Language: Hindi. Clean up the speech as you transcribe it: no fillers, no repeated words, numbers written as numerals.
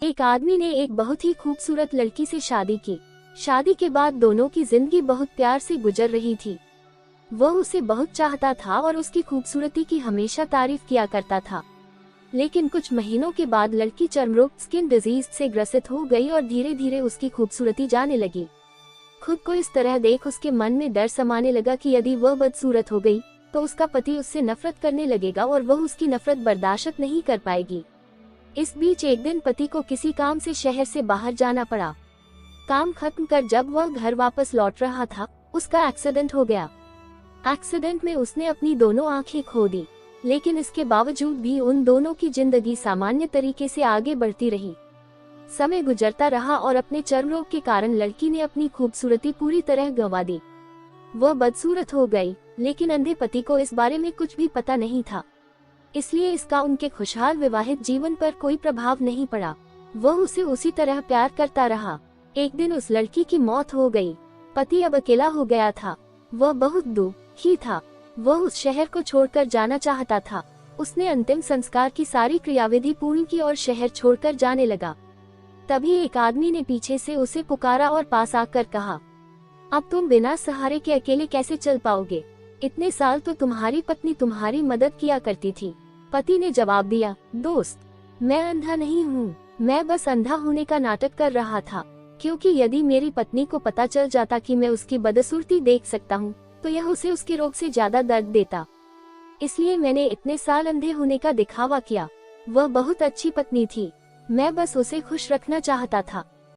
एक आदमी ने एक बहुत ही खूबसूरत लड़की से शादी की। शादी के बाद दोनों की जिंदगी बहुत प्यार से गुजर रही थी। वह उसे बहुत चाहता था और उसकी खूबसूरती की हमेशा तारीफ किया करता था। लेकिन कुछ महीनों के बाद लड़की चर्मरोग स्किन डिजीज से ग्रसित हो गई और धीरे धीरे उसकी खूबसूरती जाने लगी। खुद को इस तरह देख उसके मन में डर समाने लगा कि यदि वह बदसूरत हो गई तो उसका पति उससे नफरत करने लगेगा और वह उसकी नफरत बर्दाश्त नहीं कर पाएगी। इस बीच एक दिन पति को किसी काम से शहर से बाहर जाना पड़ा। काम खत्म कर जब वह घर वापस लौट रहा था, उसका एक्सीडेंट हो गया। एक्सीडेंट में उसने अपनी दोनों आंखें खो दी, लेकिन इसके बावजूद भी उन दोनों की जिंदगी सामान्य तरीके से आगे बढ़ती रही। समय गुजरता रहा और अपने चर्म रोग के कारण लड़की ने अपनी खूबसूरती पूरी तरह गंवा दी। वह बदसूरत हो गई, लेकिन अंधे पति को इस बारे में कुछ भी पता नहीं था, इसलिए इसका उनके खुशहाल विवाहित जीवन पर कोई प्रभाव नहीं पड़ा। वह उसे उसी तरह प्यार करता रहा। एक दिन उस लड़की की मौत हो गई। पति अब अकेला हो गया था। वह बहुत दुखी था। वह उस शहर को छोड़कर जाना चाहता था। उसने अंतिम संस्कार की सारी क्रियाविधि पूर्ण की और शहर छोड़कर जाने लगा। तभी एक आदमी ने पीछे से उसे पुकारा और पास आकर कहा, अब तुम बिना सहारे के अकेले कैसे चल पाओगे? इतने साल तो तुम्हारी पत्नी तुम्हारी मदद किया करती थी। पति ने जवाब दिया, दोस्त, मैं अंधा नहीं हूँ, मैं बस अंधा होने का नाटक कर रहा था, क्योंकि यदि मेरी पत्नी को पता चल जाता कि मैं उसकी बदसूरती देख सकता हूँ तो यह उसे उसके रोग से ज्यादा दर्द देता। इसलिए मैंने इतने साल अंधे होने का दिखावा किया। वह बहुत अच्छी पत्नी थी, मैं बस उसे खुश रखना चाहता था।